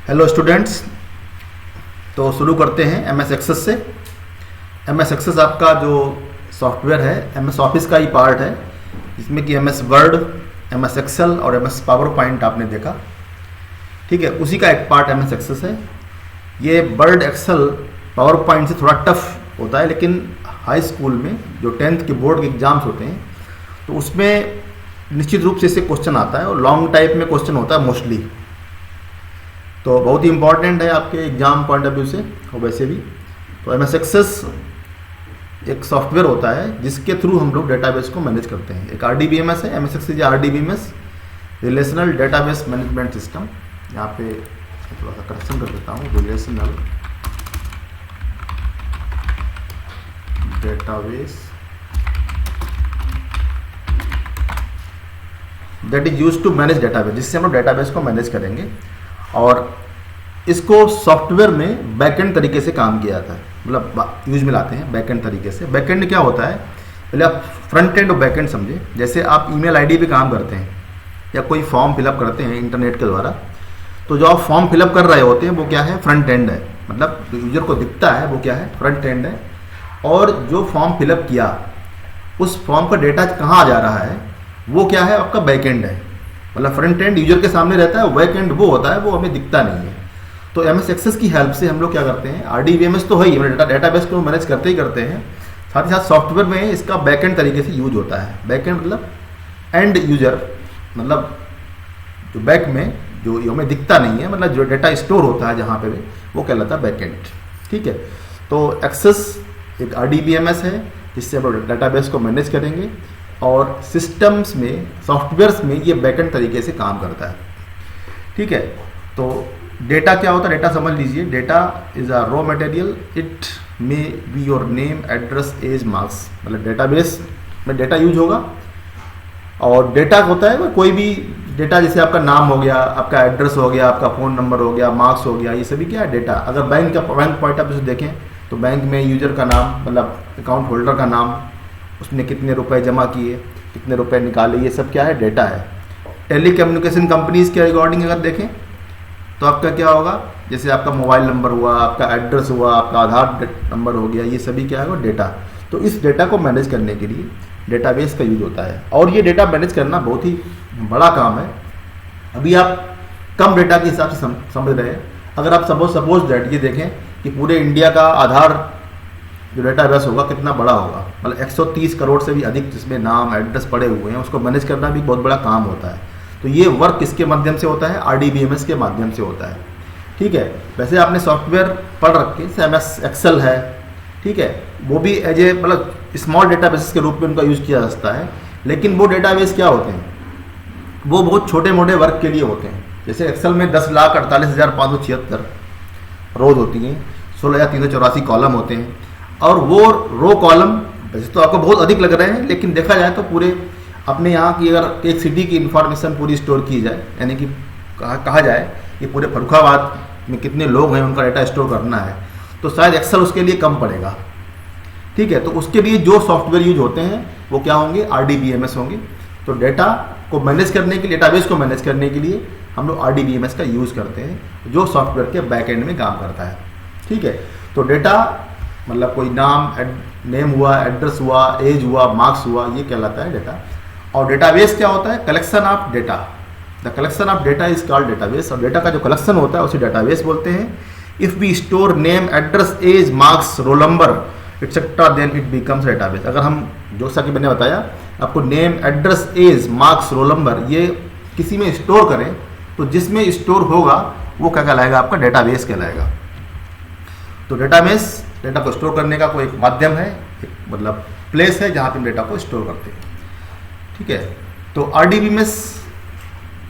Hello students. तो शुरू करते हैं एम एस एक्सेस से। एम एस एक्सेस आपका जो सॉफ्टवेयर है एम एस ऑफिस का ही पार्ट है, जिसमें कि M S Word, M S Excel और एम एस पावर पॉइंट आपने देखा। ठीक है, उसी का एक पार्ट एम एस एक्सेस है। ये वर्ड, एक्सेल, पावर पॉइंट से थोड़ा टफ होता है, लेकिन हाई स्कूल में जो 10th के बोर्ड के एग्जाम्स होते हैं तो उसमें निश्चित रूप से इससे क्वेश्चन आता है और लॉन्ग टाइप में क्वेश्चन होता है मोस्टली। तो बहुत ही इंपॉर्टेंट है आपके एग्जाम पॉइंट ऑफ व्यू से और वैसे भी। तो एम एस एक्सेस एक सॉफ्टवेयर होता है जिसके थ्रू हम लोग डेटाबेस को मैनेज करते हैं। एक RDBMS है, एम एस एक्सेस या RDBMS, relational database management system. यहाँ पे थोड़ा सा करेक्शन कर देता हूँ, relational database that is used to manage database, जिससे हम लोग डेटाबेस को मैनेज करेंगे। और इसको सॉफ्टवेयर में बैकएंड तरीके से काम किया जाता है, मतलब यूज में लाते हैं बैकएंड तरीके से। बैकएंड क्या होता है, पहले आप फ्रंट एंड और बैकएंड समझे। जैसे आप ईमेल आईडी पे काम करते हैं या कोई फॉर्म फिलअप करते हैं इंटरनेट के द्वारा, तो जो आप फॉर्म फिलअप कर रहे होते हैं वो क्या है, फ्रंट एंड है। मतलब जो यूजर को दिखता है वो क्या है, फ्रंट एंड है। और जो फॉर्म फिलअप किया उस फॉर्म का डेटा कहाँ आ जा रहा है वो क्या है, आपका बैक एंड है। मतलब फ्रंट एंड यूजर के सामने रहता है, बैक एंड वो होता है, वो हमें दिखता नहीं है। तो एम एस एक्सेस की हेल्प से हम लोग क्या करते हैं, RDBMS तो है ही, डेटाबेस को मैनेज करते ही करते हैं, साथ ही साथ सॉफ्टवेयर में इसका बैक एंड तरीके से यूज होता है। बैक एंड मतलब एंड यूजर, मतलब जो बैक में जो हमें दिखता नहीं है, मतलब जो डेटा स्टोर होता है जहाँ पे भी, वो कहलाता है बैक एंड। ठीक है, तो एक्सेस एक RDBMS है जिससे हम लोग डेटाबेस को मैनेज करेंगे, और सिस्टम्स में, सॉफ्टवेयर्स में ये बैकएंड तरीके से काम करता है। ठीक है, तो डेटा क्या होता है, डेटा समझ लीजिए। Data is a raw material, it may be your name, address, age, marks. मतलब डेटाबेस में डेटा यूज होगा। और डेटा होता है कोई भी डेटा, जैसे आपका नाम हो गया, आपका एड्रेस हो गया, आपका फ़ोन नंबर हो गया, मार्क्स हो गया, ये सभी क्या है, डेटा। अगर बैंक पॉइंट ऑफ व्यू से देखें तो बैंक में यूजर का नाम, मतलब अकाउंट होल्डर का नाम, उसने कितने रुपए जमा किए, कितने रुपए निकाले, ये सब क्या है, डेटा है। टेली कम्युनिकेशन कंपनीज के रिगार्डिंग अगर देखें तो आपका क्या होगा, जैसे आपका मोबाइल नंबर हुआ, आपका एड्रेस हुआ, आपका आधार नंबर हो गया, ये सभी क्या है, डेटा। तो इस डेटा को मैनेज करने के लिए डेटाबेस का यूज होता है। और ये डेटा मैनेज करना बहुत ही बड़ा काम है। अभी आप कम डेटा के हिसाब से समझ रहे हैं। अगर आप सपोज दैट ये देखें कि पूरे इंडिया का आधार जो डेटाबेस होगा कितना बड़ा होगा, मतलब 130 करोड़ से भी अधिक जिसमें नाम, एड्रेस पड़े हुए हैं, उसको मैनेज करना भी बहुत बड़ा काम होता है। तो ये वर्क किसके माध्यम से होता है, RDBMS के माध्यम से होता है। ठीक है, वैसे आपने सॉफ्टवेयर पढ़ रखे, जैसे MS एक्सेल है, ठीक है, वो भी एज ए मतलब स्मॉल डेटाबेस के रूप में उनका यूज किया जा सकता है। लेकिन वो डेटाबेस क्या होते हैं, वो बहुत छोटे मोटे वर्क के लिए होते हैं। जैसे एक्सेल में 10,48,576 रोज होती हैं, 16,384 कॉलम होते हैं, और वो रो कॉलम वैसे तो आपको बहुत अधिक लग रहे हैं, लेकिन देखा जाए तो पूरे अपने यहाँ की अगर एक सिटी की इंफॉर्मेशन पूरी स्टोर की जाए, यानी कि कहा जाए कि पूरे फर्रुखाबाद में कितने लोग हैं उनका डेटा स्टोर करना है, तो शायद एक्सेल उसके लिए कम पड़ेगा। ठीक है, तो उसके लिए जो सॉफ्टवेयर यूज होते हैं वो क्या होंगे, RDBMS होंगे। तो डेटा को मैनेज करने के लिए, डेटाबेस को मैनेज करने के लिए हम लोग RDBMS का यूज़ करते हैं, जो सॉफ्टवेयर के बैक एंड में काम करता है। ठीक है, तो डेटा मतलब कोई नेम हुआ, एड्रेस हुआ, एज हुआ, मार्क्स हुआ, ये कहलाता है डेटा। और डेटाबेस क्या होता है, collection of data. The collection of data is called database. और डेटा का जो कलेक्शन होता है उसे डेटाबेस बोलते हैं। If we store name, address, age, marks, roll number etcetera, then it becomes database. अगर हम जो सा कि मैंने बताया आपको, name, address, age, marks, roll number ये किसी में स्टोर करें तो जिसमें स्टोर होगा वो क्या कहलाएगा, आपका डेटाबेस कहलाएगा। तो डेटाबेस डेटा को स्टोर करने का कोई एक माध्यम है, एक मतलब प्लेस है जहाँ पे हम डेटा को स्टोर करते हैं। ठीक है, तो RDBMS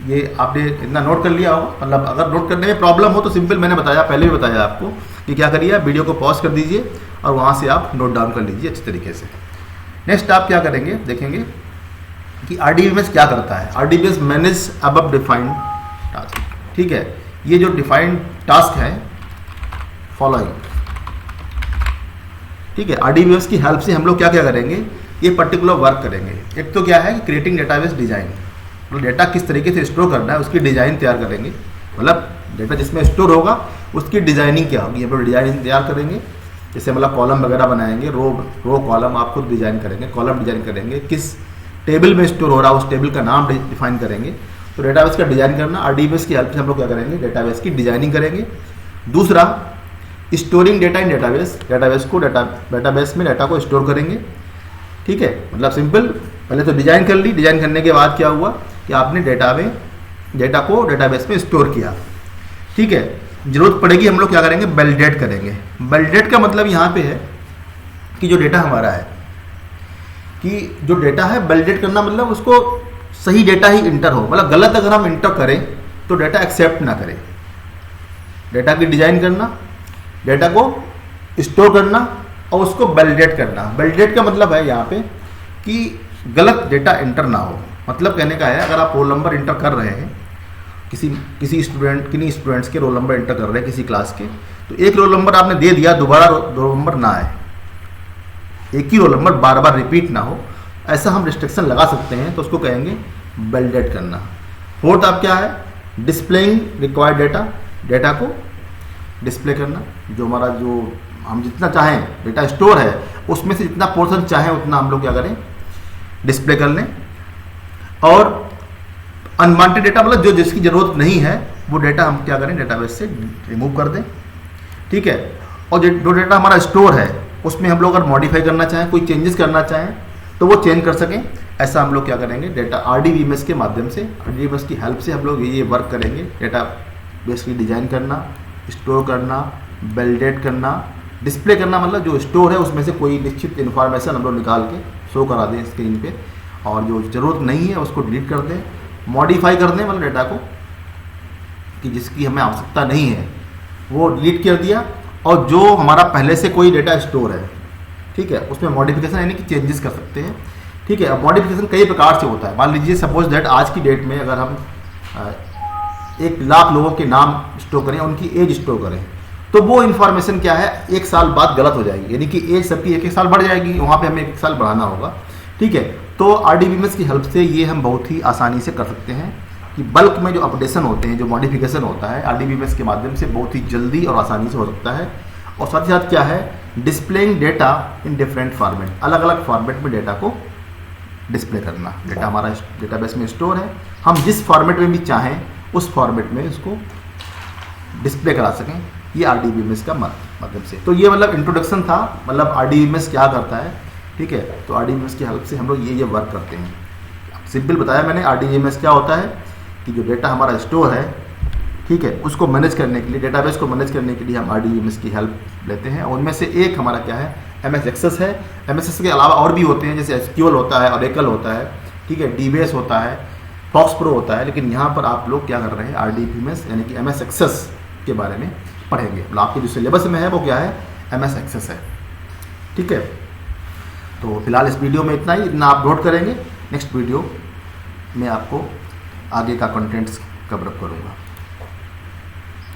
ये आपने इतना नोट कर लिया होगा। मतलब अगर नोट करने में प्रॉब्लम हो तो सिंपल, मैंने बताया, पहले भी बताया आपको कि क्या करिए, आप वीडियो को पॉज कर दीजिए और वहाँ से आप नोट डाउन कर लीजिए अच्छे तरीके से। नेक्स्ट आप क्या करेंगे, देखेंगे कि RDBMS क्या करता है। RDBMS manage above defined task. ठीक है, ये जो डिफाइंड टास्क है फॉलोइंग। ठीक है, RDBMS की हेल्प से हम लोग क्या क्या करेंगे, ये पर्टिकुलर वर्क करेंगे। एक तो क्या है कि क्रिएटिंग डेटाबेस डिजाइन, मतलब डेटा किस तरीके से स्टोर करना है उसकी डिजाइन तैयार करेंगे। मतलब डेटा जिसमें स्टोर होगा उसकी डिजाइनिंग क्या होगी, हम लोग डिजाइन तैयार करेंगे। जैसे मतलब कॉलम वगैरह बनाएंगे, रो कॉलम आप खुद डिजाइन करेंगे, कॉलम डिजाइन करेंगे, किस टेबल में स्टोर हो रहा है उस टेबल का नाम डिफाइन करेंगे। तो डेटाबेस का डिजाइन करना, आरडीबीएस की हेल्प से हम लोग क्या करेंगे, डेटाबेस की डिजाइनिंग करेंगे। दूसरा, स्टोरिंग डेटा इन डेटाबेस, डेटाबेस में डेटा को स्टोर करेंगे। ठीक है, मतलब सिंपल, पहले तो डिजाइन कर ली, डिजाइन करने के बाद क्या हुआ कि आपने डेटा को डेटाबेस में स्टोर किया। ठीक है, जरूरत पड़ेगी हम लोग क्या करेंगे, वैलिडेट करेंगे। वैलिडेट का मतलब यहाँ पे है कि जो डेटा हमारा है, कि जो डेटा है वैलिडेट करना मतलब उसको सही डेटा ही इंटर हो, मतलब गलत अगर हम इंटर करें तो डेटा एक्सेप्ट ना करें। डेटा की डिजाइन करना, डेटा को स्टोर करना और उसको वैलिडेट करना। वैलिडेट का मतलब है यहाँ पे कि गलत डेटा इंटर ना हो। मतलब कहने का है, अगर आप रोल नंबर इंटर कर रहे हैं, किन्हीं स्टूडेंट्स के रोल नंबर इंटर कर रहे हैं किसी क्लास के, तो एक रोल नंबर आपने दे दिया, दोबारा रोल नंबर ना आए, एक ही रोल नंबर बार बार रिपीट ना हो, ऐसा हम रिस्ट्रिक्शन लगा सकते हैं, तो उसको कहेंगे वैलिडेट करना। फोर्थ आप क्या है, डिस्प्लेइंग रिक्वायर्ड डेटा को डिस्प्ले करना। जो हमारा जो हम जितना चाहें डेटा स्टोर है उसमें से जितना पोर्शन चाहें उतना हम लोग क्या करें, डिस्प्ले कर लें। और अनवांटेड डेटा मतलब जो जिसकी ज़रूरत नहीं है वो डेटा हम क्या करें, डेटाबेस से रिमूव कर दें। ठीक है, और जो डेटा हमारा स्टोर है उसमें हम लोग अगर मॉडिफाई करना चाहें, कोई चेंजेस करना चाहें तो वो चेंज कर सकें। ऐसा हम लोग क्या करेंगे, डेटा आरडीबीएमएस के माध्यम से, आरडीबीएमएस की हेल्प से हम लोग ये वर्क करेंगे। डेटा बेस की डिजाइन करना, स्टोर करना, वैलिडेट करना, डिस्प्ले करना, मतलब जो स्टोर है उसमें से कोई निश्चित इन्फॉर्मेशन हम लोग निकाल के शो करा दें स्क्रीन पे, और जो ज़रूरत नहीं है उसको डिलीट कर दें। मॉडिफाई कर दें, मतलब डेटा को कि जिसकी हमें आवश्यकता नहीं है वो डिलीट कर दिया। और जो हमारा पहले से कोई डेटा स्टोर है, ठीक है, उसमें मॉडिफिकेशन यानी कि चेंजेस कर सकते हैं। ठीक है, अब मॉडिफिकेशन कई प्रकार से होता है। मान लीजिए सपोज दैट आज की डेट में अगर हम 1,00,000 लोगों के नाम स्टोर करें, उनकी एज स्टोर करें, तो वो इन्फॉर्मेशन क्या है, 1 साल बाद गलत हो जाएगी, यानी कि एज सबकी 1-1 साल बढ़ जाएगी, वहाँ पे हमें 1 साल बढ़ाना होगा। ठीक है, तो आरडीबीएमएस की हेल्प से ये हम बहुत ही आसानी से कर सकते हैं कि बल्क में जो अपडेशन होते हैं, जो मॉडिफिकेशन होता है, आरडीबीएमएस के माध्यम से बहुत ही जल्दी और आसानी से हो सकता है। और साथ ही साथ क्या है, displaying data in different format, अलग अलग फॉर्मेट में डेटा को डिस्प्ले करना। डेटा हमारा डेटाबेस में स्टोर है, हम जिस फॉर्मेट में भी चाहें उस फॉर्मेट में उसको डिस्प्ले करा सकें, ये आरडीबीएमएस का माध्यम से। तो ये मतलब इंट्रोडक्शन था, मतलब आरडीबीएमएस क्या करता है। ठीक है, तो आरडीबीएमएस की हेल्प से हम लोग ये वर्क करते हैं। सिंपल बताया मैंने, आरडीबीएमएस क्या होता है कि जो डेटा हमारा स्टोर है, ठीक है, उसको मैनेज करने के लिए, डेटाबेस को मैनेज करने के लिए हम आरडीबीएमएस की हेल्प लेते हैं। उनमें से एक हमारा क्या है, एमएस एक्सेस है। एमएस एक्सेस के अलावा और भी होते हैं, जैसे एसक्यूएल होता है, ऑरेकल होता है, ठीक है, डीबीएस होता है, फॉक्स प्रो होता है। लेकिन यहाँ पर आप लोग क्या कर रहे हैं, आरडीबीएमएस यानी कि एमएस एक्सेस के बारे में पढ़ेंगे। मतलब आपके जो सिलेबस में है वो क्या है, एमएस एक्सेस है। ठीक है, तो फिलहाल इस वीडियो में इतना ही, इतना आप नोट करेंगे। नेक्स्ट वीडियो में आपको आगे का कंटेंट्स कवर अप करूँगा।